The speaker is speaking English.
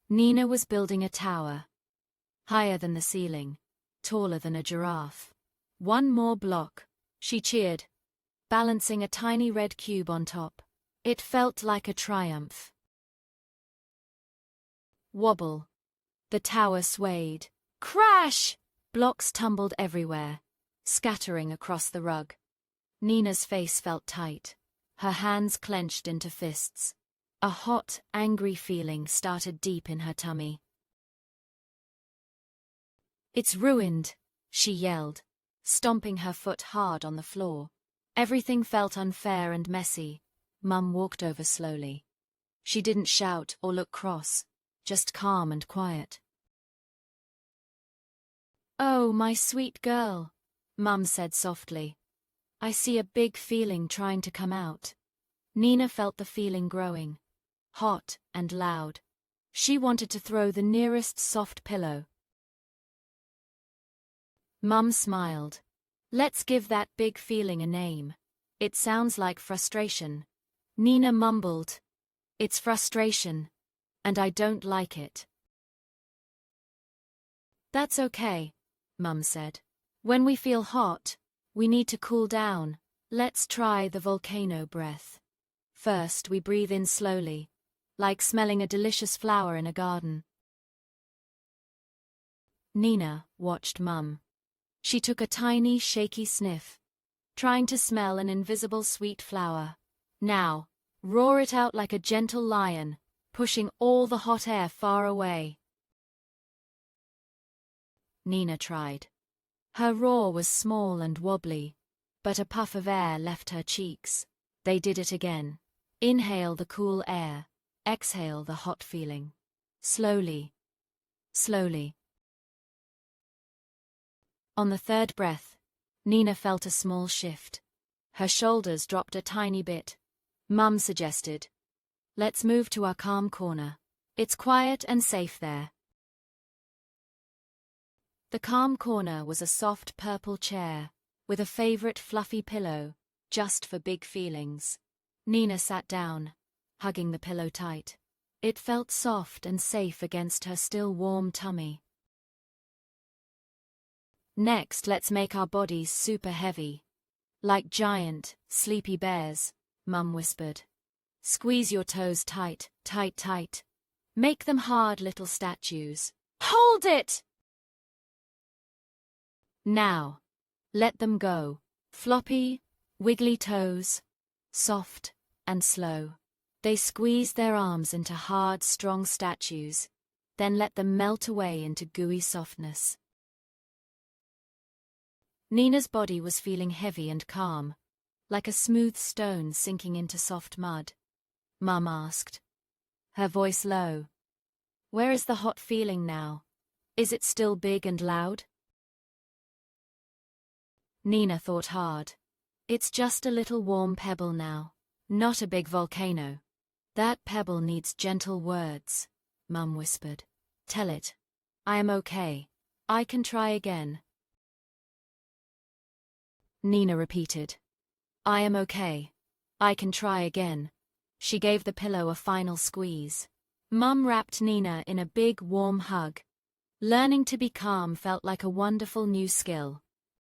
Nina was building a tower. Higher than the ceiling, taller than a giraffe. One more block, she cheered, balancing a tiny red cube on top. It felt like a triumph. Wobble. The tower swayed. Crash! Blocks tumbled everywhere, scattering across the rug. Nina's face felt tight, her hands clenched into fists. A hot, angry feeling started deep in her tummy. It's ruined, she yelled, stomping her foot hard on the floor. Everything felt unfair and messy. Mum walked over slowly. She didn't shout or look cross, just calm and quiet. "Oh, my sweet girl," Mum said softly. "I see a big feeling trying to come out." Nina felt the feeling growing, hot and loud. She wanted to throw the nearest soft pillow. Mum smiled. "Let's give that big feeling a name. It sounds like frustration." Nina mumbled, "It's frustration, and I don't like it." "That's okay," Mum said. "When we feel hot, we need to cool down. Let's try the volcano breath. First, we breathe in slowly, like smelling a delicious flower in a garden." Nina watched Mum. She took a tiny, shaky sniff, trying to smell an invisible sweet flower. "Now, roar it out like a gentle lion, pushing all the hot air far away." Nina tried. Her roar was small and wobbly, but a puff of air left her cheeks. They did it again. Inhale the cool air, exhale the hot feeling. Slowly, slowly. On the third breath, Nina felt a small shift. Her shoulders dropped a tiny bit. Mum suggested, "Let's move to our calm corner. It's quiet and safe there." The calm corner was a soft purple chair, with a favorite fluffy pillow, just for big feelings. Nina sat down, hugging the pillow tight. It felt soft and safe against her still warm tummy. "Next, let's make our bodies super heavy. Like giant, sleepy bears," Mum whispered. "Squeeze your toes tight, tight, tight. Make them hard little statues." "Hold it!" "Now, let them go. Floppy, wiggly toes, soft and slow." They squeezed their arms into hard, strong statues, then let them melt away into gooey softness. Nina's body was feeling heavy and calm, like a smooth stone sinking into soft mud. Mum asked, her voice low, "Where is the hot feeling now? Is it still big and loud?" Nina thought hard. "It's just a little warm pebble now, not a big volcano." "That pebble needs gentle words," Mum whispered. "Tell it, I am okay. I can try again." Nina repeated, "I am okay. I can try again." She gave the pillow a final squeeze. Mum wrapped Nina in a big warm hug. Learning to be calm felt like a wonderful new skill.